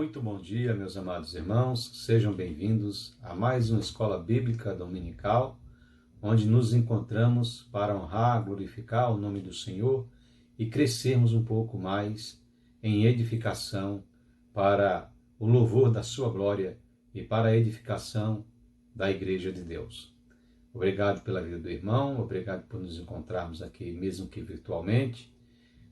Muito bom dia, meus amados irmãos. Sejam bem-vindos a mais uma Escola Bíblica Dominical, onde nos encontramos para honrar, glorificar o nome do Senhor e crescermos um pouco mais em edificação para o louvor da sua glória e para a edificação da Igreja de Deus. Obrigado pela vida do irmão, obrigado por nos encontrarmos aqui, mesmo que virtualmente,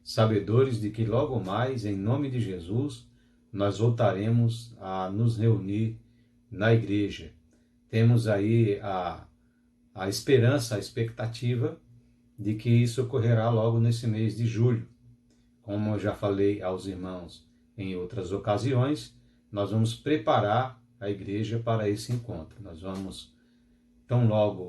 sabedores de que logo mais, em nome de Jesus, nós voltaremos a nos reunir na igreja. Temos aí a esperança, a expectativa de que isso ocorrerá logo nesse mês de julho. Como eu já falei aos irmãos em outras ocasiões, nós vamos preparar a igreja para esse encontro. Nós vamos, tão logo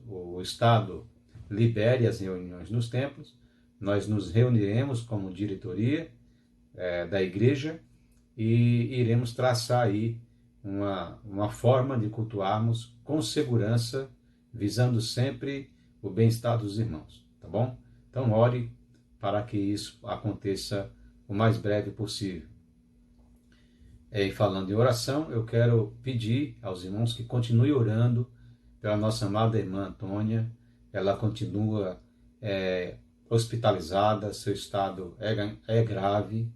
o Estado libere as reuniões nos templos, nós nos reuniremos como diretoria da igreja e iremos traçar aí uma forma de cultuarmos com segurança, visando sempre o bem-estar dos irmãos, tá bom? Então ore para que isso aconteça o mais breve possível. E falando em oração, eu quero pedir aos irmãos que continuem orando pela nossa amada irmã Antônia. Ela continua hospitalizada, seu estado é grave.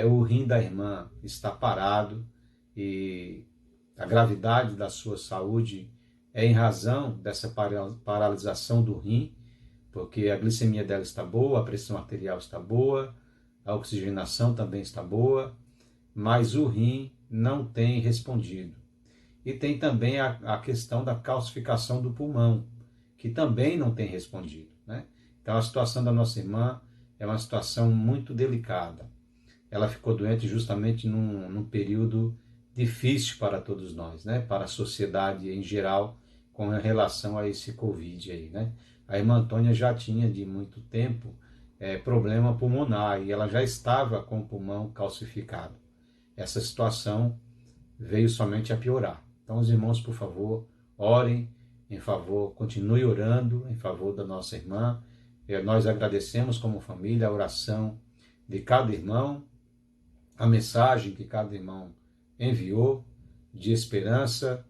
O rim da irmã está parado e a gravidade da sua saúde é em razão dessa paralisação do rim, porque a glicemia dela está boa, a pressão arterial está boa, a oxigenação também está boa, mas o rim não tem respondido. E tem também a questão da calcificação do pulmão, que também não tem respondido, né? Então a situação da nossa irmã é uma situação muito delicada. Ela ficou doente justamente num período difícil para todos nós, né? Para a sociedade em geral, com relação a esse Covid aí, né? A irmã Antônia já tinha de muito tempo problema pulmonar e ela já estava com o pulmão calcificado. Essa situação veio somente a piorar. Então, os irmãos, por favor, orem em favor, continue orando em favor da nossa irmã. Nós agradecemos como família a oração de cada irmão, a mensagem que cada irmão enviou de esperança,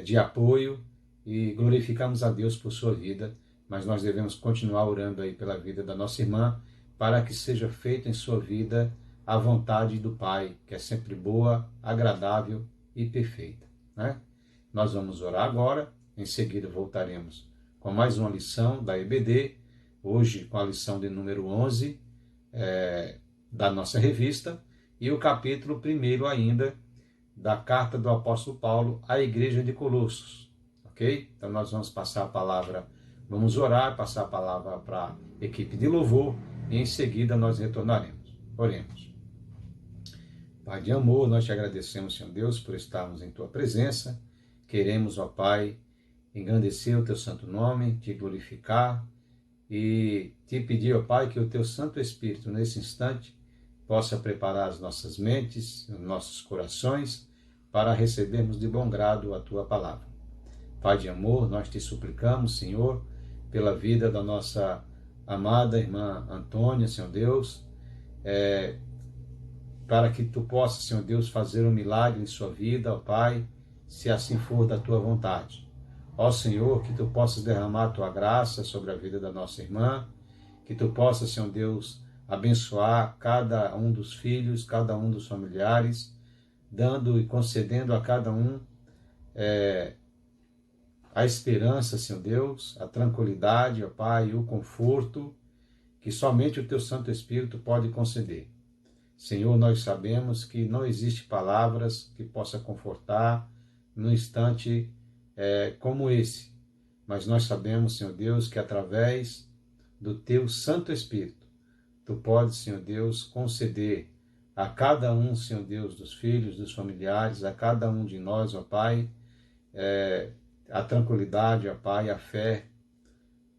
de apoio, e glorificamos a Deus por sua vida, mas nós devemos continuar orando aí pela vida da nossa irmã, para que seja feita em sua vida a vontade do Pai, que é sempre boa, agradável e perfeita, né? Nós vamos orar agora, em seguida voltaremos com mais uma lição da EBD, hoje com a lição de número 11 da nossa revista, e o capítulo 1 ainda da carta do apóstolo Paulo à igreja de Colossos, ok? Então nós vamos passar a palavra, vamos orar, passar a palavra para a equipe de louvor e em seguida nós retornaremos. Oremos. Pai de amor, nós te agradecemos, Senhor Deus, por estarmos em tua presença. Queremos, ó Pai, engrandecer o teu santo nome, te glorificar e te pedir, ó Pai, que o teu Santo Espírito nesse instante possa preparar as nossas mentes, os nossos corações, para recebermos de bom grado a Tua palavra. Pai de amor, nós te suplicamos, Senhor, pela vida da nossa amada irmã Antônia, Senhor Deus, para que Tu possas, Senhor Deus, fazer um milagre em sua vida, ó Pai, se assim for da Tua vontade. Ó Senhor, que Tu possas derramar a Tua graça sobre a vida da nossa irmã, que Tu possas, Senhor Deus, abençoar cada um dos filhos, cada um dos familiares, dando e concedendo a cada um a esperança, Senhor Deus, a tranquilidade, ó Pai, e o conforto que somente o Teu Santo Espírito pode conceder. Senhor, nós sabemos que não existe palavras que possa confortar num instante como esse, mas nós sabemos, Senhor Deus, que através do Teu Santo Espírito, Tu podes, Senhor Deus, conceder a cada um, Senhor Deus, dos filhos, dos familiares, a cada um de nós, ó Pai, a tranquilidade, ó Pai, a fé,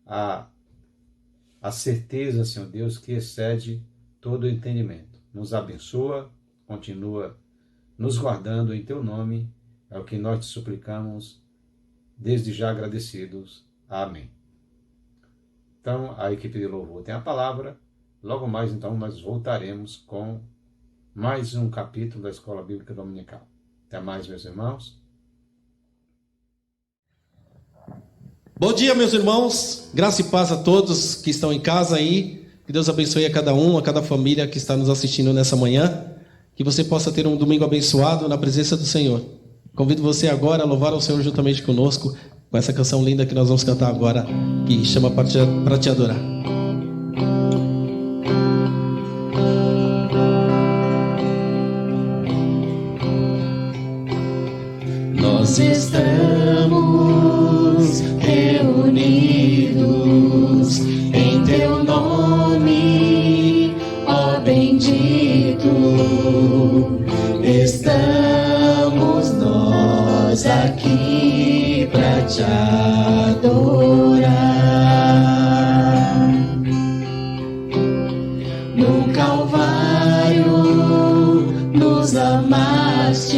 a certeza, Senhor Deus, que excede todo o entendimento. Nos abençoa, continua nos guardando em Teu nome, é o que nós te suplicamos, desde já agradecidos. Amém. Então, a equipe de louvor tem a palavra. Logo mais, então, nós voltaremos com mais um capítulo da Escola Bíblica Dominical. Até mais, meus irmãos. Bom dia, meus irmãos. Graça e paz a todos que estão em casa aí. Que Deus abençoe a cada um, a cada família que está nos assistindo nessa manhã. Que você possa ter um domingo abençoado na presença do Senhor. Convido você agora a louvar ao Senhor juntamente conosco com essa canção linda que nós vamos cantar agora, que chama Pra Te Adorar. Nós estamos reunidos em Teu nome, ó bendito. Estamos nós aqui pra Te adorar. No Calvário nos amastes,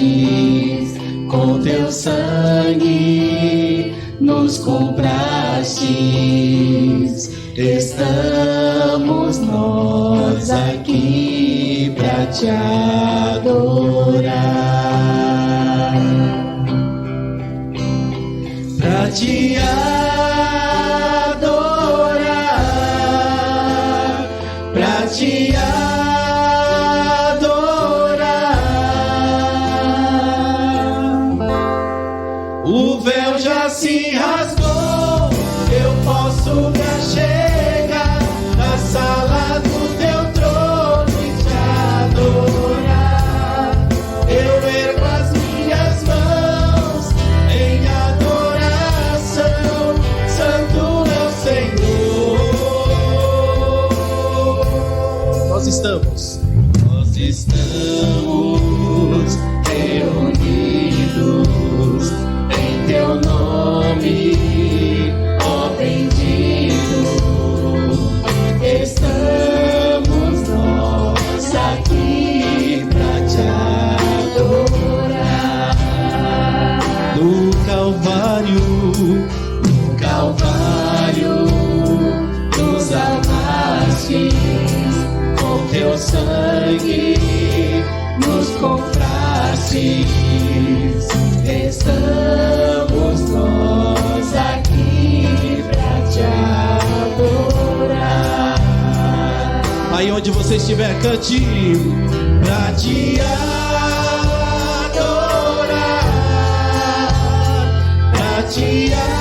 com Teu sangue nos comprastes. Estamos nós aqui pra Te adorar. Pra Te adorar. Pra Te adorar. O véu já se rasgou, eu posso me achegar na sala do Teu trono e Te adorar. Eu ergo as minhas mãos em adoração, Santo é o Senhor. Nós estamos reunidos em Teu nome, ó bendito. Estamos nós aqui pra Te adorar. No Calvário nos amastes, com Teu sangue nos comprastes. Estamos nós aqui pra Te adorar. Aí onde você estiver, cante. Pra Te adorar. Pra Te adorar.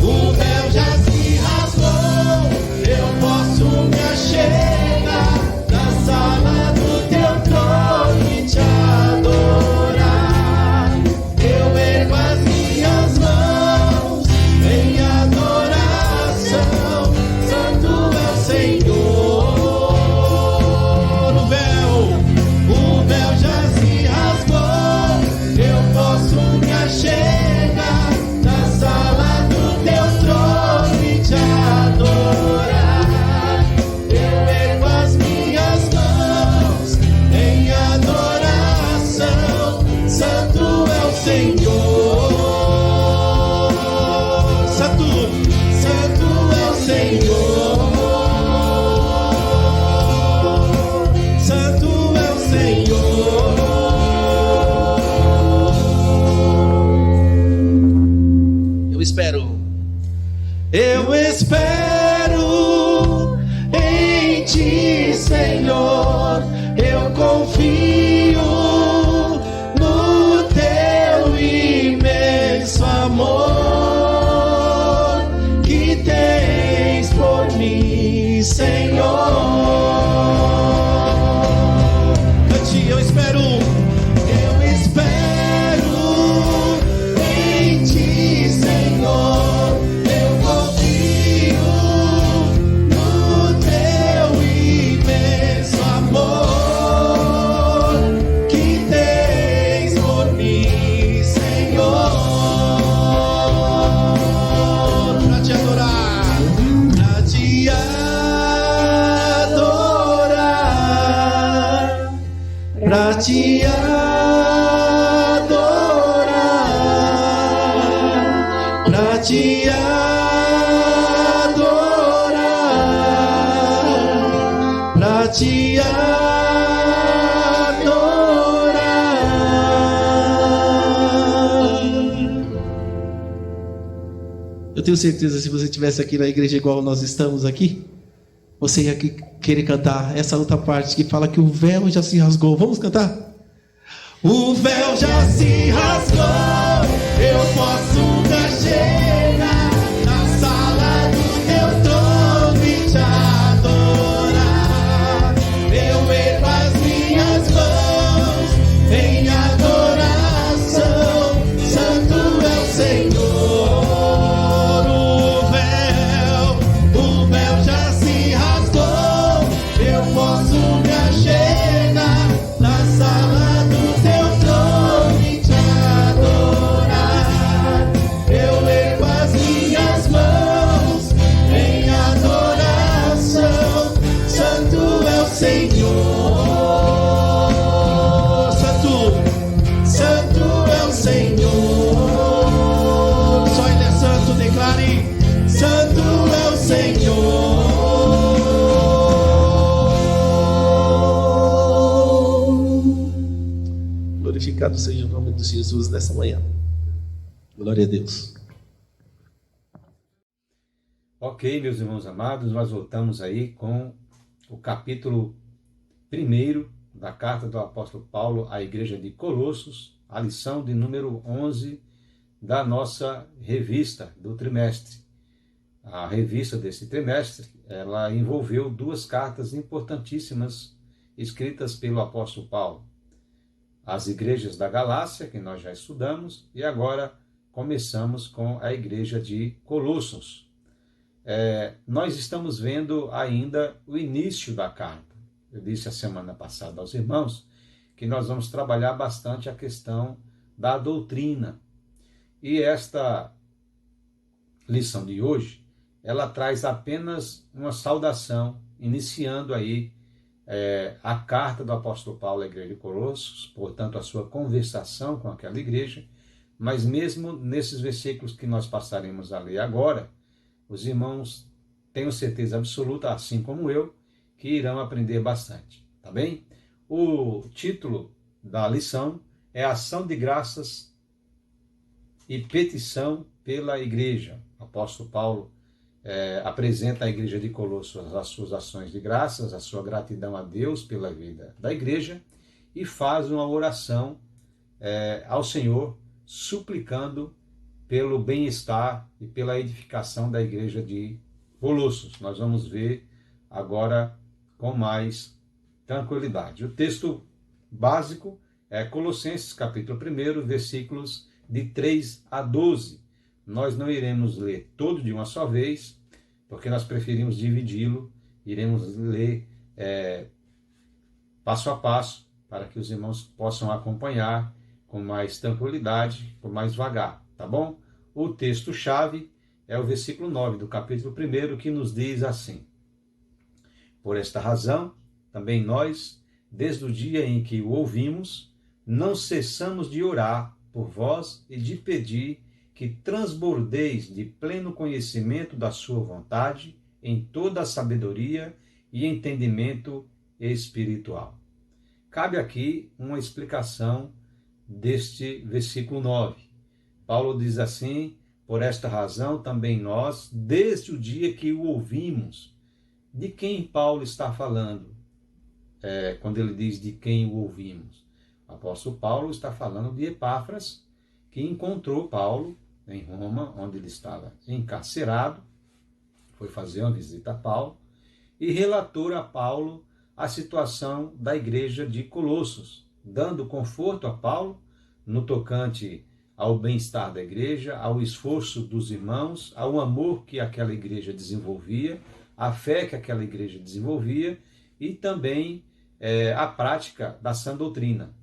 O véu já se rasgou, eu posso me achegar na sala do Teu trono e Te adorar. Eu ergo as minhas mãos em adoração, Santo é o Senhor. O véu já se rasgou, eu posso me achegar na sala do Teu trono e Te adorar. Eu ergo as minhas mãos em adoração, Santo é o Senhor. Santo é o Senhor. Santo é o Senhor. Eu espero em Ti, Senhor. Eu confio no Teu imenso amor que tens por mim, Senhor. Cante, eu espero em Ti, Senhor. Eu confio no Teu imenso amor que tens por mim, Senhor. Pra Te adorar, pra Te adorar, pra Te adorar, pra Te adorar. tenho certeza, se você estivesse aqui na igreja igual nós estamos aqui, você ia querer cantar essa outra parte que fala que o véu já se rasgou. Vamos cantar? O véu já se rasgou, eu posso me achegar na sala do teu trono e te adorar. Eu ergo as minhas mãos em adoração, santo é o Senhor. O véu já se rasgou, eu posso me achegar na sala do teu trono e te adorar. Eu ergo as minhas mãos em adoração, santo é o Senhor. Santo, santo é o Senhor. Só Ele é santo, declare: santo é o Senhor. Glorificado seja o nome de Jesus nessa manhã. Glória a Deus. Ok, meus irmãos amados, nós voltamos aí com o capítulo 1 da carta do apóstolo Paulo à igreja de Colossos, a lição de número 11 da nossa revista do trimestre. A revista desse trimestre, ela envolveu duas cartas importantíssimas escritas pelo apóstolo Paulo. As igrejas da Galácia, que nós já estudamos, e agora começamos com a igreja de Colossos. Nós estamos vendo ainda o início da carta. Eu disse a semana passada aos irmãos que nós vamos trabalhar bastante a questão da doutrina. E esta lição de hoje, ela traz apenas uma saudação, iniciando aí a carta do apóstolo Paulo à igreja de Colossos, portanto a sua conversação com aquela igreja, mas mesmo nesses versículos que nós passaremos a ler agora, os irmãos, tenho certeza absoluta, assim como eu, que irão aprender bastante, tá bem? O título da lição é Ação de Graças e Petição pela Igreja. O apóstolo Paulo apresenta à igreja de Colossos as suas ações de graças, a sua gratidão a Deus pela vida da igreja e faz uma oração ao Senhor, suplicando pelo bem-estar e pela edificação da igreja de Colossos. Nós vamos ver agora com mais tranquilidade. O texto básico é Colossenses capítulo 1, versículos de 3 a 12. Nós não iremos ler todo de uma só vez, porque nós preferimos dividi-lo, iremos ler passo a passo, para que os irmãos possam acompanhar com mais tranquilidade, com mais vagar, tá bom? O texto-chave é o versículo 9 do capítulo 1, que nos diz assim: Por esta razão, também nós, desde o dia em que o ouvimos, não cessamos de orar por vós e de pedir que transbordeis de pleno conhecimento da sua vontade em toda a sabedoria e entendimento espiritual. Cabe aqui uma explicação deste versículo 9. Paulo diz assim: por esta razão também nós, desde o dia que o ouvimos. De quem Paulo está falando? Quando ele diz de quem o ouvimos. O apóstolo Paulo está falando de Epáfras, que encontrou Paulo em Roma, onde ele estava encarcerado, foi fazer uma visita a Paulo e relatou a Paulo a situação da igreja de Colossos, dando conforto a Paulo no tocante ao bem-estar da igreja, ao esforço dos irmãos, ao amor que aquela igreja desenvolvia, a fé que aquela igreja desenvolvia e também a prática da sã doutrina.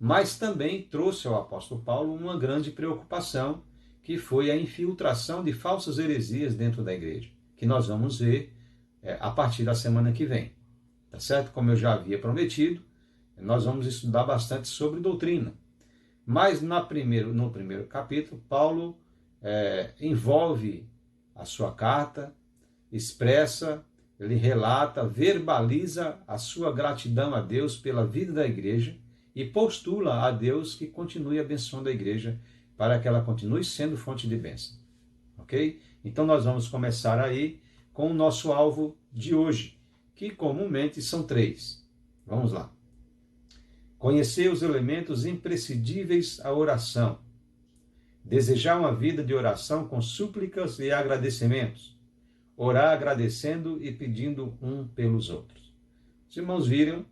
Mas também trouxe ao apóstolo Paulo uma grande preocupação, que foi a infiltração de falsas heresias dentro da igreja, que nós vamos ver a partir da semana que vem. Tá certo? Como eu já havia prometido, nós vamos estudar bastante sobre doutrina. Mas no primeiro capítulo, Paulo envolve a sua carta, expressa, ele relata, verbaliza a sua gratidão a Deus pela vida da igreja e postula a Deus que continue abençoando a igreja para que ela continue sendo fonte de bênção. Ok? Então nós vamos começar aí com o nosso alvo de hoje, que comumente são 3. Vamos lá. Conhecer os elementos imprescindíveis à oração. Desejar uma vida de oração com súplicas e agradecimentos. Orar agradecendo e pedindo um pelos outros. Os irmãos viram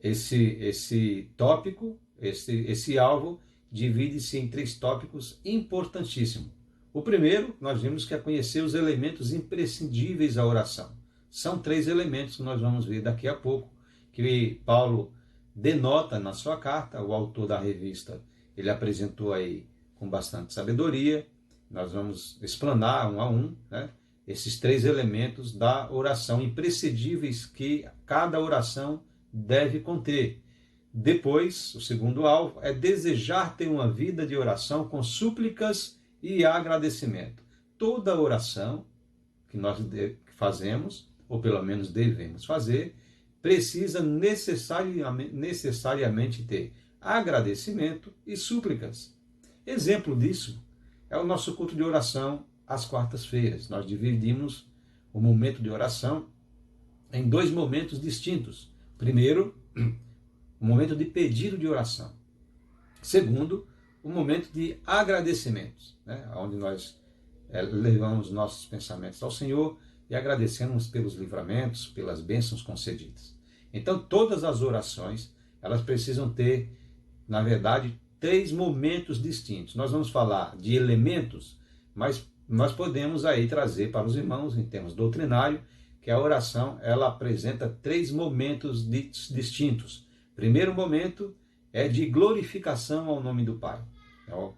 esse tópico, esse alvo, divide-se em 3 tópicos importantíssimos. O primeiro, nós vimos que é conhecer os elementos imprescindíveis à oração. São 3 elementos que nós vamos ver daqui a pouco, que Paulo denota na sua carta. O autor da revista, ele apresentou aí com bastante sabedoria. Nós vamos explanar um a um, né, esses 3 elementos da oração imprescindíveis que cada oração deve conter. Depois, o segundo alvo é desejar ter uma vida de oração com súplicas e agradecimento. Toda oração que nós fazemos, ou pelo menos devemos fazer, precisa necessariamente ter agradecimento e súplicas. Exemplo disso é o nosso culto de oração às quartas-feiras. Nós dividimos o momento de oração em 2 momentos distintos. Primeiro, o momento de pedido de oração. Segundo, o momento de agradecimentos, né? Onde nós levamos nossos pensamentos ao Senhor e agradecemos pelos livramentos, pelas bênçãos concedidas. Então, todas as orações, elas precisam ter, na verdade, 3 momentos distintos. Nós vamos falar de elementos, mas nós podemos aí trazer para os irmãos, em termos doutrinários, que a oração ela apresenta 3 momentos distintos. Primeiro momento é de glorificação ao nome do Pai. Então,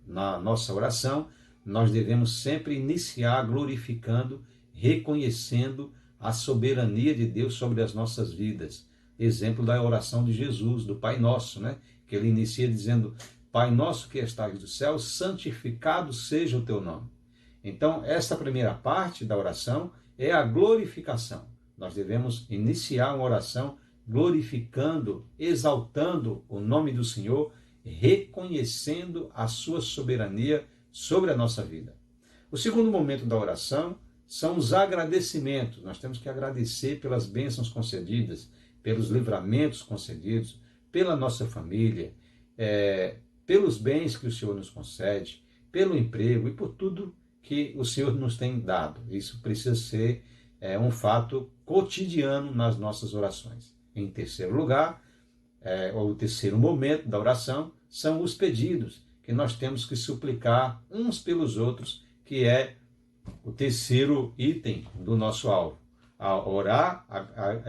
na nossa oração, nós devemos sempre iniciar glorificando, reconhecendo a soberania de Deus sobre as nossas vidas. Exemplo da oração de Jesus, do Pai Nosso, né? Que ele inicia dizendo: Pai nosso que estás no céu, santificado seja o teu nome. Então, essa primeira parte da oração é a glorificação. Nós devemos iniciar uma oração glorificando, exaltando o nome do Senhor, reconhecendo a sua soberania sobre a nossa vida. O segundo momento da oração são os agradecimentos. Nós temos que agradecer pelas bênçãos concedidas, pelos livramentos concedidos, pela nossa família, pelos bens que o Senhor nos concede, pelo emprego e por tudo que o Senhor nos tem dado. Isso precisa ser um fato cotidiano nas nossas orações. Em terceiro lugar, o terceiro momento da oração são os pedidos, que nós temos que suplicar uns pelos outros, que é o terceiro item do nosso alvo. A orar,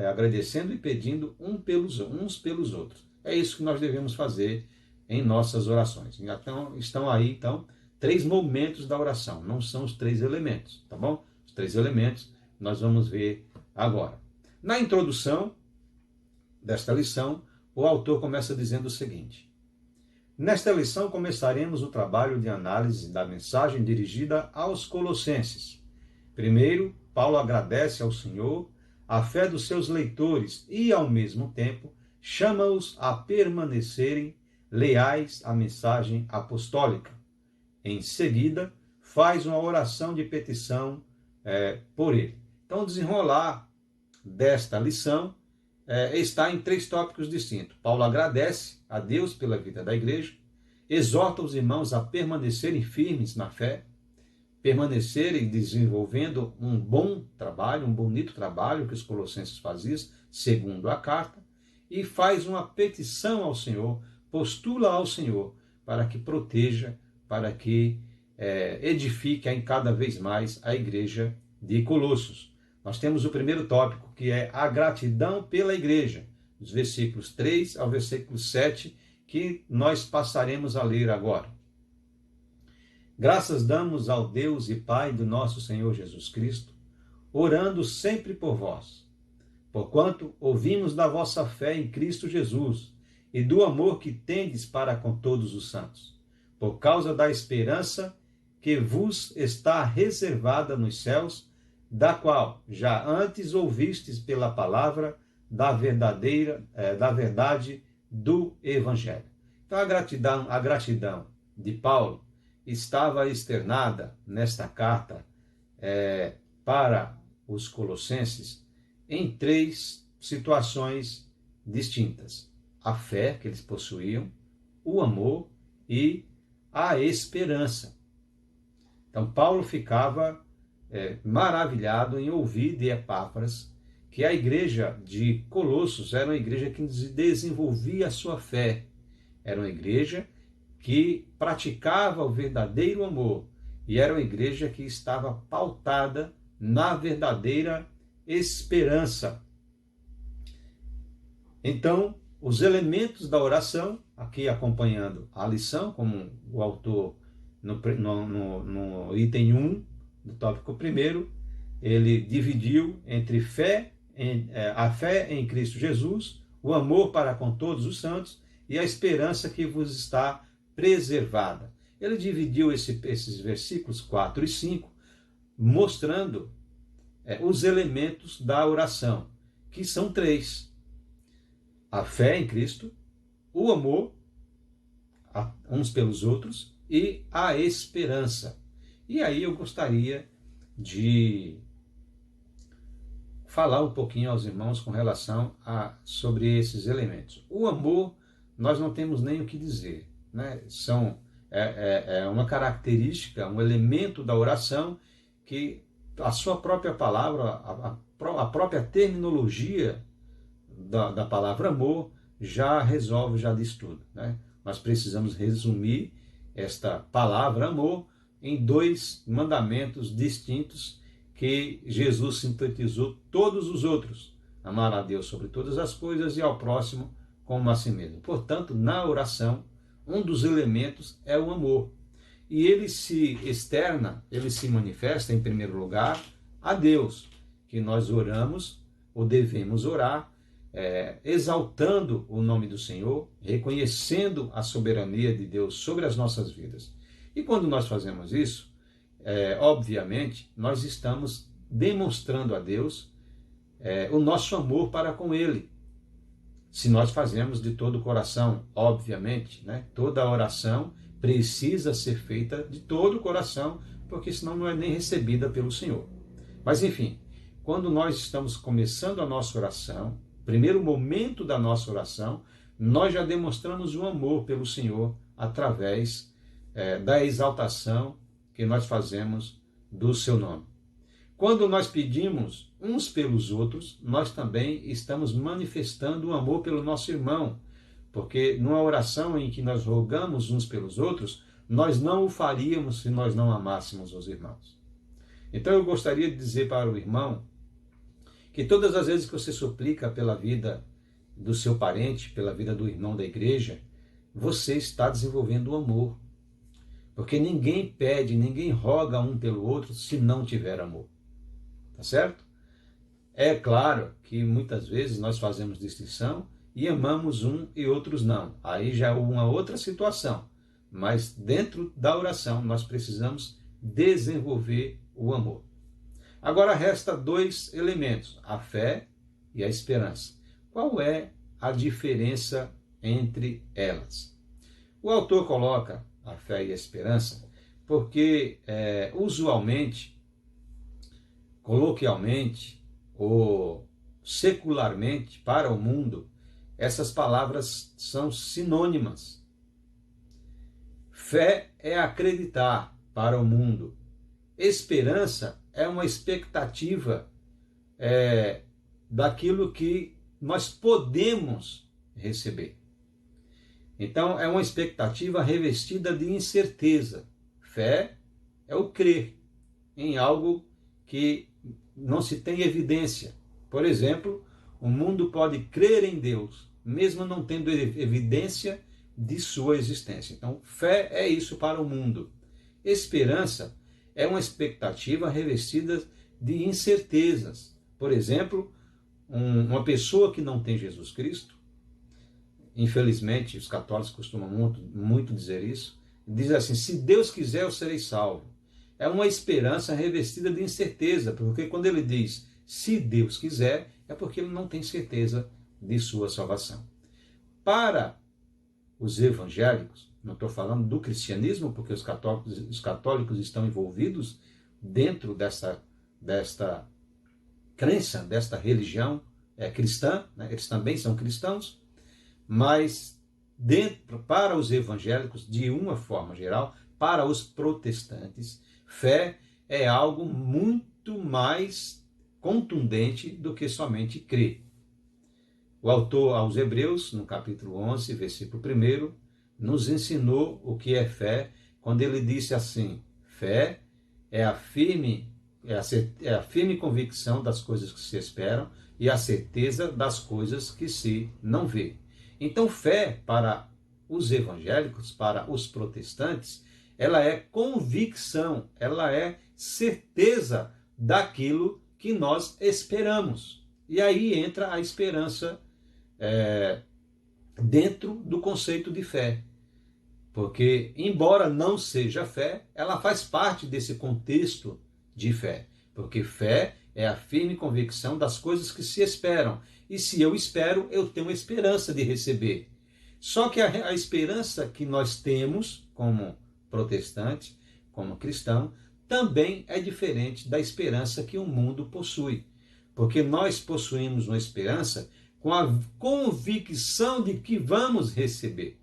agradecendo e pedindo uns pelos outros. É isso que nós devemos fazer em nossas orações. Então, estão aí, 3 momentos da oração. Não são os 3 elementos, tá bom? Os 3 elementos nós vamos ver agora. Na introdução desta lição, o autor começa dizendo o seguinte: nesta lição começaremos o trabalho de análise da mensagem dirigida aos Colossenses. Primeiro, Paulo agradece ao Senhor a fé dos seus leitores e, ao mesmo tempo, chama-os a permanecerem leais à mensagem apostólica. Em seguida, faz uma oração de petição por ele. Então, o desenrolar desta lição está em 3 tópicos distintos. Paulo agradece a Deus pela vida da igreja, exorta os irmãos a permanecerem firmes na fé, permanecerem desenvolvendo um bom trabalho, um bonito trabalho que os colossenses faziam, segundo a carta, e faz uma petição ao Senhor, postula ao Senhor para que proteja, para que edifique em cada vez mais a igreja de Colossos. Nós temos o primeiro tópico, que é a gratidão pela igreja, dos versículos 3 ao versículo 7, que nós passaremos a ler agora. Graças damos ao Deus e Pai do nosso Senhor Jesus Cristo, orando sempre por vós, porquanto ouvimos da vossa fé em Cristo Jesus e do amor que tendes para com todos os santos, por causa da esperança que vos está reservada nos céus, da qual já antes ouvistes pela palavra da verdade do Evangelho. Então a gratidão de Paulo estava externada nesta carta para os colossenses em 3 situações distintas: a fé que eles possuíam, o amor e a esperança. Então Paulo ficava maravilhado em ouvir de Epáfras que a igreja de Colossos era uma igreja que desenvolvia a sua fé, era uma igreja que praticava o verdadeiro amor e era uma igreja que estava pautada na verdadeira esperança. Então, os elementos da oração, aqui acompanhando a lição, como o autor no item 1 do tópico 1, ele dividiu entre a fé em Cristo Jesus, o amor para com todos os santos e a esperança que vos está preservada. Ele dividiu esses versículos 4 e 5, mostrando os elementos da oração, que são 3. A fé em Cristo, o amor uns pelos outros e a esperança. E aí eu gostaria de falar um pouquinho aos irmãos com relação sobre esses elementos. O amor, nós não temos nem o que dizer, né? É uma característica, um elemento da oração que a sua própria palavra, a própria terminologia da palavra amor já resolve, já diz tudo, né? Nós precisamos resumir esta palavra amor em 2 mandamentos distintos que Jesus sintetizou todos os outros: amar a Deus sobre todas as coisas e ao próximo como a si mesmo. Portanto, na oração, um dos elementos é o amor. E ele se externa, ele se manifesta, em primeiro lugar, a Deus, que nós oramos, ou devemos orar, exaltando o nome do Senhor, reconhecendo a soberania de Deus sobre as nossas vidas. E quando nós fazemos isso, obviamente, nós estamos demonstrando a Deus o nosso amor para com Ele. Se nós fazemos de todo o coração, obviamente, né? Toda oração precisa ser feita de todo o coração, porque senão não é nem recebida pelo Senhor. Mas enfim, quando nós estamos começando a nossa oração, primeiro momento da nossa oração, nós já demonstramos o amor pelo Senhor através da exaltação que nós fazemos do seu nome. Quando nós pedimos uns pelos outros, nós também estamos manifestando o amor pelo nosso irmão, porque numa oração em que nós rogamos uns pelos outros, nós não o faríamos se nós não amássemos os irmãos. Então eu gostaria de dizer para o irmão que todas as vezes que você suplica pela vida do seu parente, pela vida do irmão da igreja, você está desenvolvendo o amor. Porque ninguém pede, ninguém roga um pelo outro se não tiver amor. Tá certo? É claro que muitas vezes nós fazemos distinção e amamos um e outros não. Aí já é uma outra situação. Mas dentro da oração nós precisamos desenvolver o amor. Agora resta 2 elementos, a fé e a esperança. Qual é a diferença entre elas? O autor coloca a fé e a esperança porque usualmente, coloquialmente ou secularmente para o mundo, essas palavras são sinônimas. Fé é acreditar para o mundo. Esperança é uma expectativa daquilo que nós podemos receber. Então, é uma expectativa revestida de incerteza. Fé é o crer em algo que não se tem evidência. Por exemplo, o mundo pode crer em Deus, mesmo não tendo evidência de sua existência. Então, fé é isso para o mundo. Esperança é uma expectativa revestida de incertezas. Por exemplo, uma pessoa que não tem Jesus Cristo, infelizmente os católicos costumam muito dizer isso, diz assim: se Deus quiser eu serei salvo. É uma esperança revestida de incerteza, porque quando ele diz se Deus quiser, é porque ele não tem certeza de sua salvação. Para os evangélicos, não estou falando do cristianismo, porque os católicos estão envolvidos dentro desta crença, desta religião cristã, né? Eles também são cristãos, mas para os evangélicos, de uma forma geral, para os protestantes, fé é algo muito mais contundente do que somente crer. O autor aos Hebreus, no capítulo 11, versículo 1, nos ensinou o que é fé, quando ele disse assim: fé é a firme convicção das coisas que se esperam e a certeza das coisas que se não vê. Então, fé para os evangélicos, para os protestantes, ela é convicção, ela é certeza daquilo que nós esperamos. E aí entra a esperança dentro do conceito de fé. Porque, embora não seja fé, ela faz parte desse contexto de fé. Porque fé é a firme convicção das coisas que se esperam. E se eu espero, eu tenho esperança de receber. Só que a esperança que nós temos como protestante, como cristão, também é diferente da esperança que o mundo possui. Porque nós possuímos uma esperança com a convicção de que vamos receber.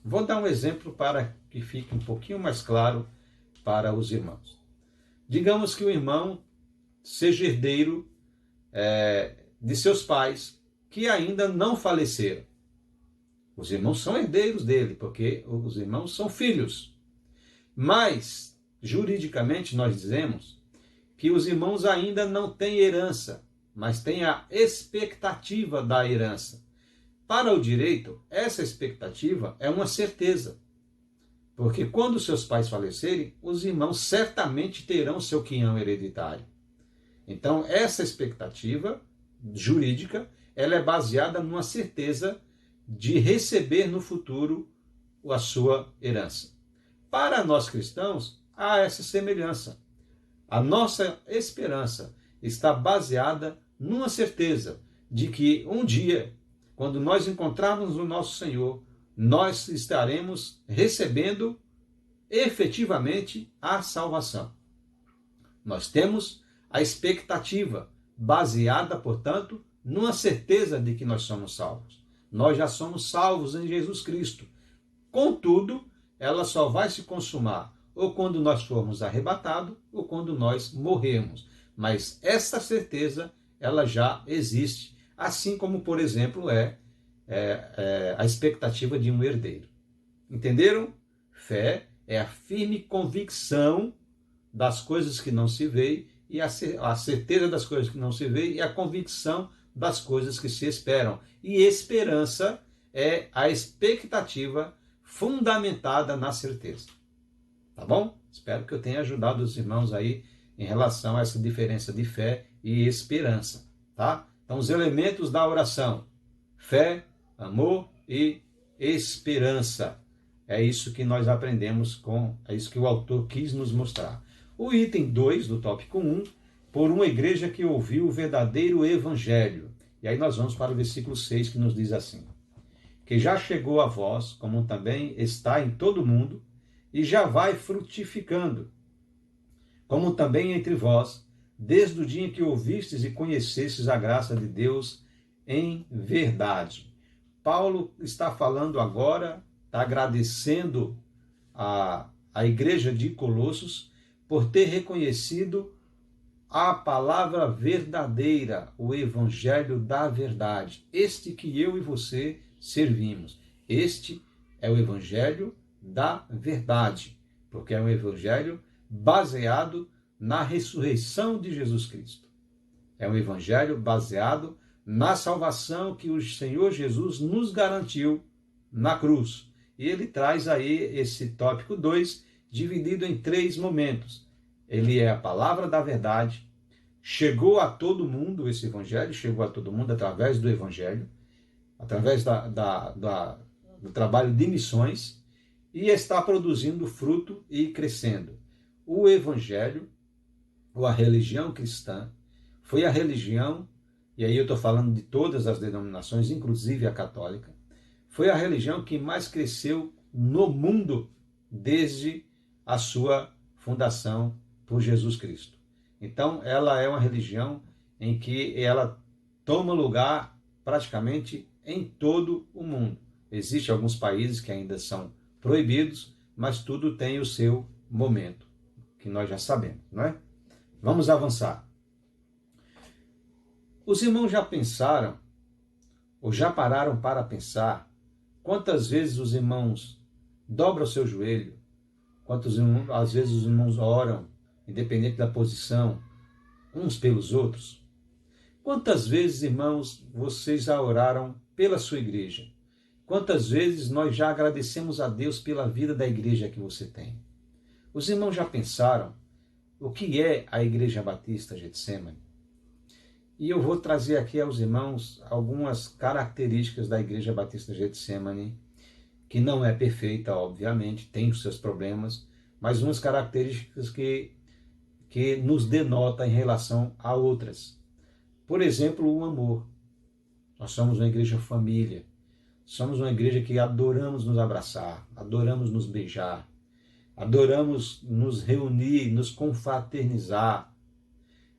Vou dar um exemplo para que fique um pouquinho mais claro para os irmãos. Digamos que o irmão seja herdeiro de seus pais que ainda não faleceram. Os irmãos são herdeiros dele, porque os irmãos são filhos. Mas, juridicamente, nós dizemos que os irmãos ainda não têm herança, mas têm a expectativa da herança. Para o direito, essa expectativa é uma certeza. Porque quando seus pais falecerem, os irmãos certamente terão seu quinhão hereditário. Então, essa expectativa jurídica, ela é baseada numa certeza de receber no futuro a sua herança. Para nós cristãos, há essa semelhança. A nossa esperança está baseada numa certeza de que um dia, quando nós encontrarmos o nosso Senhor, nós estaremos recebendo efetivamente a salvação. Nós temos a expectativa baseada, portanto, numa certeza de que nós somos salvos. Nós já somos salvos em Jesus Cristo. Contudo, ela só vai se consumar ou quando nós formos arrebatados ou quando nós morrermos. Mas essa certeza, ela já existe, assim como, por exemplo, a expectativa de um herdeiro. Entenderam? Fé é a firme convicção das coisas que não se veem e a certeza das coisas que não se veem e a convicção das coisas que se esperam. E esperança é a expectativa fundamentada na certeza. Tá bom? Espero que eu tenha ajudado os irmãos aí em relação a essa diferença de fé e esperança, tá? Então, os elementos da oração: fé, amor e esperança. É isso que nós aprendemos é isso que o autor quis nos mostrar. O item 2 do tópico 1, por uma igreja que ouviu o verdadeiro evangelho. E aí nós vamos para o versículo 6, que nos diz assim: que já chegou a vós, como também está em todo o mundo, e já vai frutificando, como também entre vós, desde o dia em que ouvistes e conhecestes a graça de Deus em verdade. Paulo está falando agora, está agradecendo a igreja de Colossos por ter reconhecido a palavra verdadeira, o evangelho da verdade, este que eu e você servimos. Este é o evangelho da verdade, porque é um evangelho baseado na ressurreição de Jesus Cristo. É um evangelho baseado na salvação que o Senhor Jesus nos garantiu na cruz. E ele traz aí esse tópico 2, dividido em 3 momentos. Ele é a palavra da verdade, chegou a todo mundo esse evangelho, chegou a todo mundo através do evangelho, através do trabalho de missões, e está produzindo fruto e crescendo. O evangelho, ou a religião cristã, foi a religião, e aí eu estou falando de todas as denominações, inclusive a católica, foi a religião que mais cresceu no mundo desde a sua fundação por Jesus Cristo. Então, ela é uma religião em que ela toma lugar praticamente em todo o mundo. Existem alguns países que ainda são proibidos, mas tudo tem o seu momento, que nós já sabemos, não é? Vamos avançar. Os irmãos já pensaram, ou já pararam para pensar, quantas vezes os irmãos dobram o seu joelho, às vezes os irmãos oram, independente da posição, uns pelos outros? Quantas vezes, irmãos, vocês já oraram pela sua igreja? Quantas vezes nós já agradecemos a Deus pela vida da igreja que você tem? Os irmãos já pensaram o que é a Igreja Batista Getsemane? E eu vou trazer aqui aos irmãos algumas características da Igreja Batista Getsemane, que não é perfeita, obviamente, tem os seus problemas, mas umas características que nos denota em relação a outras. Por exemplo, o amor. Nós somos uma igreja família. Somos uma igreja que adoramos nos abraçar, adoramos nos beijar, adoramos nos reunir, nos confraternizar,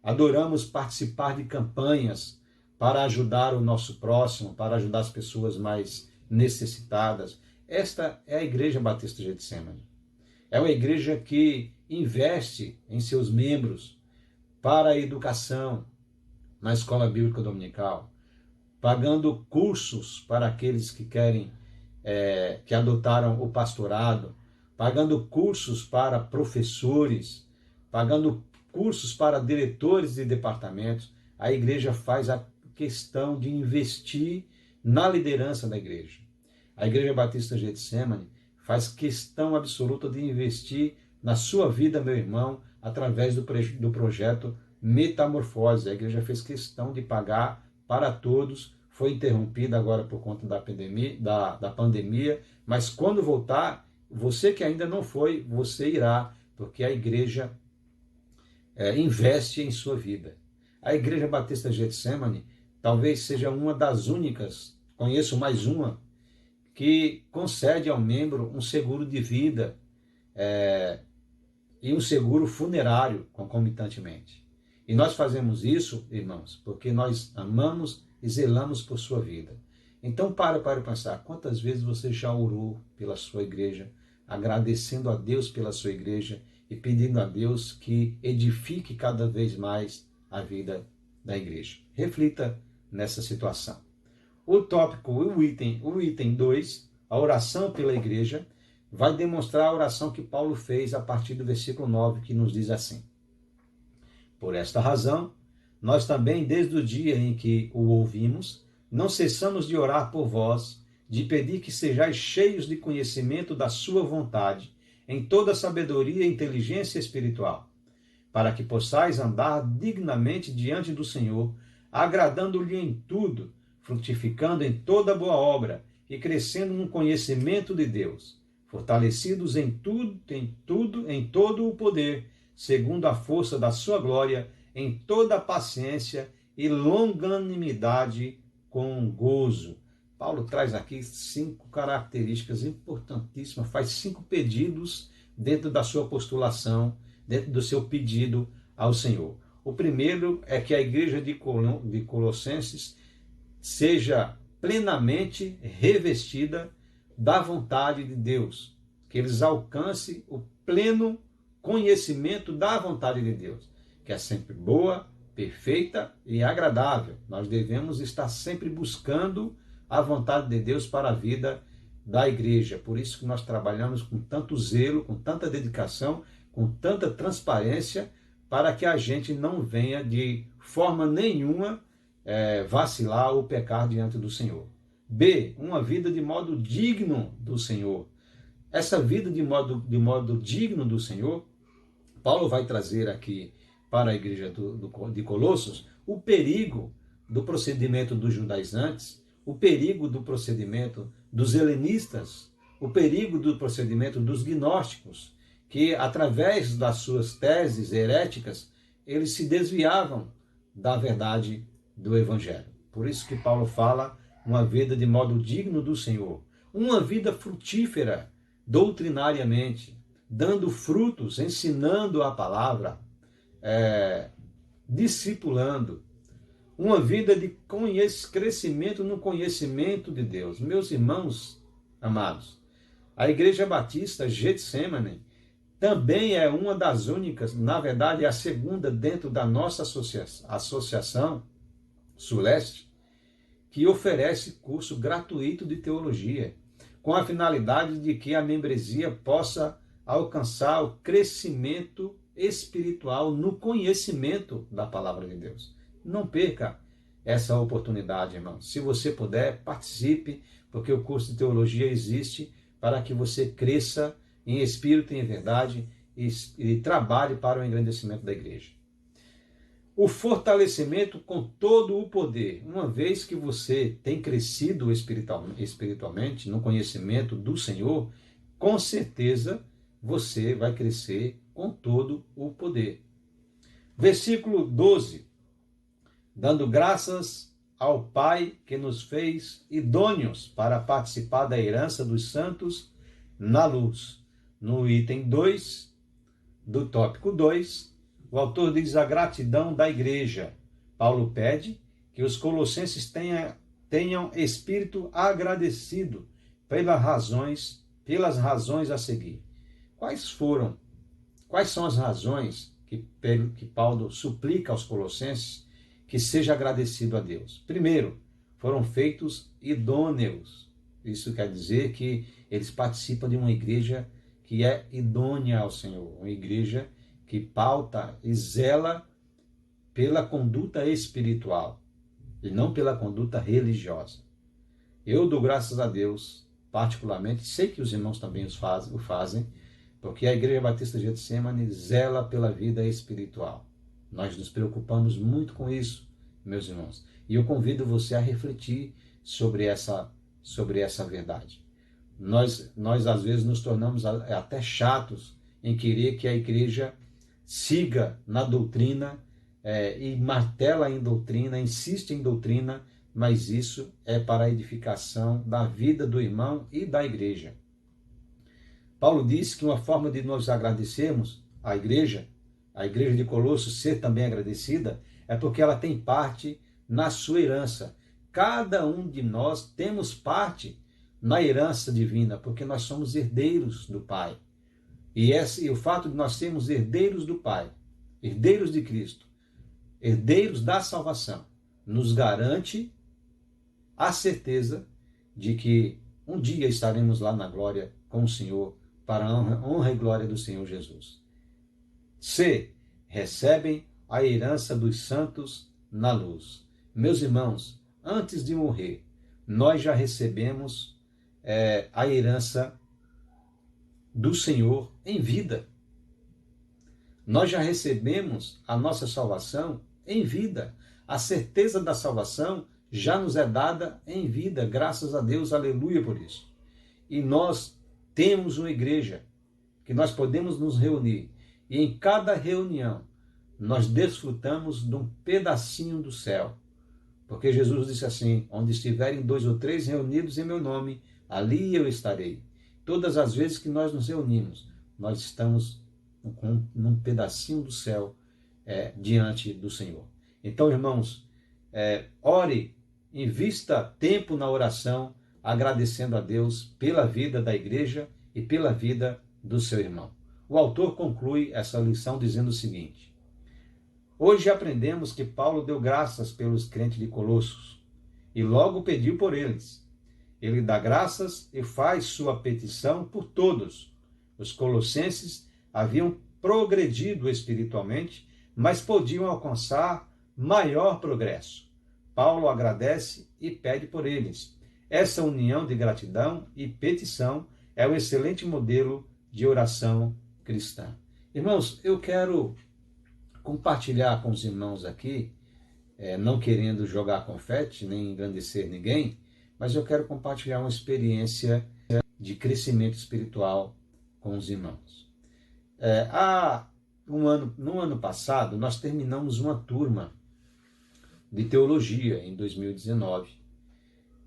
adoramos participar de campanhas para ajudar o nosso próximo, para ajudar as pessoas mais necessitadas. Esta é a Igreja Batista Getsemane. É uma igreja que investe em seus membros para a educação na escola bíblica dominical, pagando cursos para aqueles que querem, que adotaram o pastorado, pagando cursos para professores, pagando cursos para diretores de departamentos. A igreja faz a questão de investir na liderança da igreja. A Igreja Batista Getsemane faz questão absoluta de investir na sua vida, meu irmão, através do projeto Metamorfose. A igreja fez questão de pagar para todos. Foi interrompida agora por conta da pandemia, mas quando voltar, você que ainda não foi, você irá, porque a igreja investe em sua vida. A Igreja Batista Getsemane talvez seja uma das únicas, conheço mais uma, que concede ao membro um seguro de vida e um seguro funerário concomitantemente. E nós fazemos isso, irmãos, porque nós amamos e zelamos por sua vida. Então para pensar, quantas vezes você já orou pela sua igreja, agradecendo a Deus pela sua igreja e pedindo a Deus que edifique cada vez mais a vida da igreja. Reflita nessa situação. O tópico, o item 2, a oração pela igreja, vai demonstrar a oração que Paulo fez a partir do versículo 9, que nos diz assim: por esta razão, nós também, desde o dia em que o ouvimos, não cessamos de orar por vós, de pedir que sejais cheios de conhecimento da sua vontade, em toda sabedoria e inteligência espiritual, para que possais andar dignamente diante do Senhor, agradando-lhe em tudo, frutificando em toda boa obra e crescendo no conhecimento de Deus, fortalecidos em todo o poder, segundo a força da sua glória, em toda a paciência e longanimidade com gozo. Paulo traz aqui 5 características importantíssimas, faz 5 pedidos dentro da sua postulação, dentro do seu pedido ao Senhor. O primeiro é que a igreja de Colossenses seja plenamente revestida da vontade de Deus, que eles alcancem o pleno conhecimento da vontade de Deus, que é sempre boa, perfeita e agradável. Nós devemos estar sempre buscando a vontade de Deus para a vida da igreja. Por isso que nós trabalhamos com tanto zelo, com tanta dedicação, com tanta transparência, para que a gente não venha de forma nenhuma vacilar ou pecar diante do Senhor. B, uma vida de modo digno do Senhor. Essa vida de modo digno do Senhor, Paulo vai trazer aqui para a igreja de Colossos o perigo do procedimento dos judaizantes, o perigo do procedimento dos helenistas, o perigo do procedimento dos gnósticos, que através das suas teses heréticas, eles se desviavam da verdade do Evangelho. Por isso que Paulo fala uma vida de modo digno do Senhor, uma vida frutífera doutrinariamente, dando frutos, ensinando a palavra, discipulando, uma vida de crescimento no conhecimento de Deus. Meus irmãos amados, a Igreja Batista Getsemane também é uma das únicas, na verdade é a segunda dentro da nossa associação Suleste, que oferece curso gratuito de teologia, com a finalidade de que a membresia possa alcançar o crescimento espiritual no conhecimento da palavra de Deus. Não perca essa oportunidade, irmão. Se você puder, participe, porque o curso de teologia existe para que você cresça em espírito e em verdade e trabalhe para o engrandecimento da igreja. O fortalecimento com todo o poder, uma vez que você tem crescido espiritualmente no conhecimento do Senhor, com certeza você vai crescer com todo o poder. Versículo 12. Dando graças ao Pai que nos fez idôneos para participar da herança dos santos na luz. No item 2, do tópico 2, o autor diz a gratidão da igreja. Paulo pede que os colossenses tenham espírito agradecido pelas razões a seguir. Quais são as razões que Paulo suplica aos colossenses que seja agradecido a Deus? Primeiro, foram feitos idôneos. Isso quer dizer que eles participam de uma igreja que é idônea ao Senhor, uma igreja que pauta e zela pela conduta espiritual e não pela conduta religiosa. Eu dou graças a Deus, particularmente, sei que os irmãos também o fazem, porque a Igreja Batista Getsemane zela pela vida espiritual. Nós nos preocupamos muito com isso, meus irmãos. E eu convido você a refletir sobre essa verdade. Nós às vezes nos tornamos até chatos em querer que a igreja siga na doutrina e martela em doutrina, insiste em doutrina, mas isso é para a edificação da vida do irmão e da igreja. Paulo diz que uma forma de nós agradecermos a igreja de Colossos ser também agradecida, é porque ela tem parte na sua herança. Cada um de nós temos parte na herança divina, porque nós somos herdeiros do Pai. E o fato de nós sermos herdeiros do Pai, herdeiros de Cristo, herdeiros da salvação, nos garante a certeza de que um dia estaremos lá na glória com o Senhor, para a honra e glória do Senhor Jesus. C. Recebem a herança dos santos na luz. Meus irmãos, antes de morrer, nós já recebemos a herança do Senhor em vida. Nós já recebemos a nossa salvação em vida. A certeza da salvação já nos é dada em vida, graças a Deus, aleluia por isso. E nós temos uma igreja que nós podemos nos reunir, e em cada reunião nós desfrutamos de um pedacinho do céu. Porque Jesus disse assim: onde estiverem 2 ou 3 reunidos em meu nome, ali eu estarei. Todas as vezes que nós nos reunimos, nós estamos num pedacinho do céu diante do Senhor. Então, irmãos, ore, invista tempo na oração, agradecendo a Deus pela vida da igreja e pela vida do seu irmão. O autor conclui essa lição dizendo o seguinte: hoje aprendemos que Paulo deu graças pelos crentes de Colossos e logo pediu por eles. Ele dá graças e faz sua petição por todos. Os colossenses haviam progredido espiritualmente, mas podiam alcançar maior progresso. Paulo agradece e pede por eles. Essa união de gratidão e petição é um excelente modelo de oração cristã. Irmãos, eu quero compartilhar com os irmãos aqui, não querendo jogar confete, nem engrandecer ninguém, mas eu quero compartilhar uma experiência de crescimento espiritual com os irmãos. No ano passado, nós terminamos uma turma de teologia, em 2019.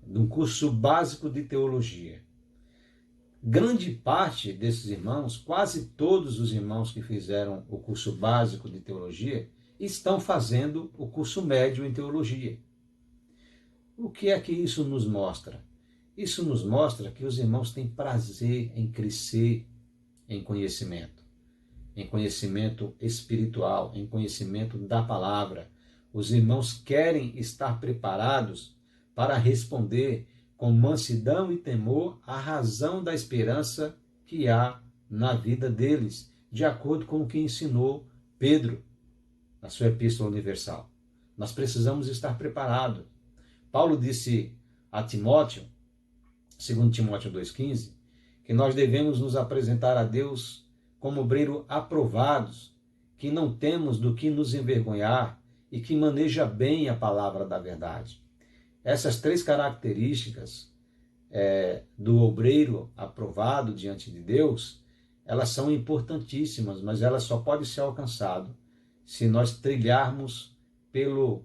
de um curso básico de teologia. Grande parte desses irmãos, quase todos os irmãos que fizeram o curso básico de teologia, estão fazendo o curso médio em teologia. O que é que isso nos mostra? Isso nos mostra que os irmãos têm prazer em crescer em conhecimento espiritual, em conhecimento da palavra. Os irmãos querem estar preparados para responder com mansidão e temor à razão da esperança que há na vida deles, de acordo com o que ensinou Pedro na sua Epístola Universal. Nós precisamos estar preparados. Paulo disse a Timóteo, 2 Timóteo 2,15, que nós devemos nos apresentar a Deus como obreiro aprovados, que não temos do que nos envergonhar e que maneja bem a palavra da verdade. Essas três características do obreiro aprovado diante de Deus, elas são importantíssimas, mas elas só podem ser alcançadas se nós trilharmos pelo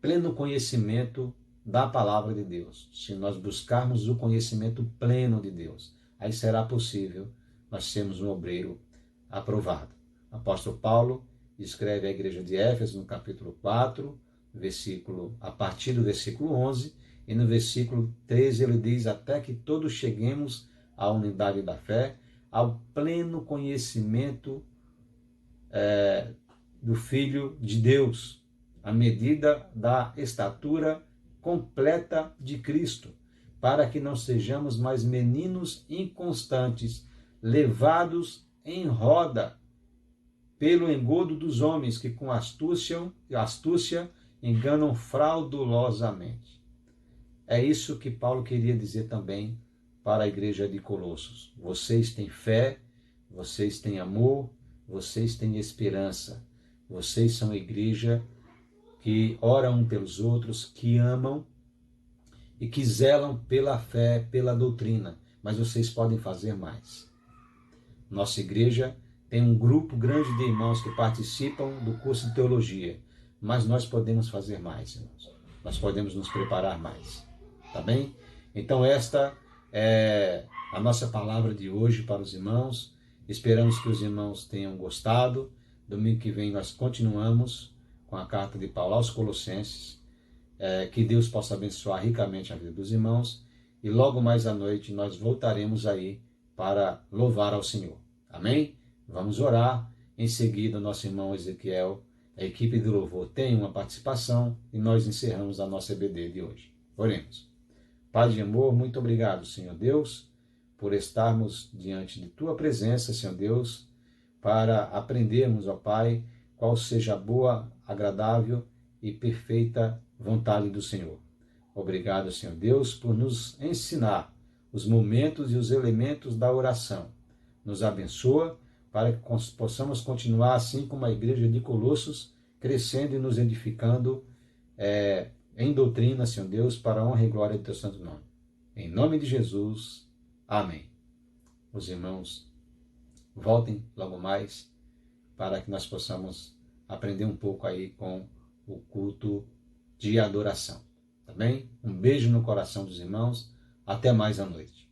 pleno conhecimento da palavra de Deus, se nós buscarmos o conhecimento pleno de Deus. Aí será possível nós sermos um obreiro aprovado. O apóstolo Paulo escreve à igreja de Éfeso no capítulo 4, a partir do versículo 11, e no versículo 13 ele diz: até que todos cheguemos à unidade da fé, ao pleno conhecimento do Filho de Deus, à medida da estatura completa de Cristo, para que não sejamos mais meninos inconstantes, levados em roda pelo engodo dos homens que com astúcia enganam fraudulosamente. É isso que Paulo queria dizer também para a igreja de Colossos. Vocês têm fé, vocês têm amor, vocês têm esperança. Vocês são a igreja que ora um pelos outros, que amam e que zelam pela fé, pela doutrina. Mas vocês podem fazer mais. Nossa igreja tem um grupo grande de irmãos que participam do curso de teologia, mas nós podemos fazer mais, irmãos. Nós podemos nos preparar mais, tá bem? Então esta é a nossa palavra de hoje para os irmãos. Esperamos que os irmãos tenham gostado. Domingo que vem nós continuamos com a carta de Paulo aos Colossenses. Que Deus possa abençoar ricamente a vida dos irmãos. E logo mais à noite nós voltaremos aí para louvar ao Senhor. Amém? Vamos orar. Em seguida, nosso irmão Ezequiel, a equipe do louvor, tem uma participação e nós encerramos a nossa EBD de hoje. Oremos. Pai de amor, muito obrigado, Senhor Deus, por estarmos diante de Tua presença, Senhor Deus, para aprendermos, ó Pai, qual seja a boa, agradável e perfeita vontade do Senhor. Obrigado, Senhor Deus, por nos ensinar os momentos e os elementos da oração. Nos abençoa para que possamos continuar assim como a igreja de Colossos, crescendo e nos edificando em doutrina, Senhor Deus, para a honra e glória do Teu santo nome. Em nome de Jesus, amém. Os irmãos voltem logo mais para que nós possamos aprender um pouco aí com o culto de adoração. Tá bem? Um beijo no coração dos irmãos. Até mais à noite.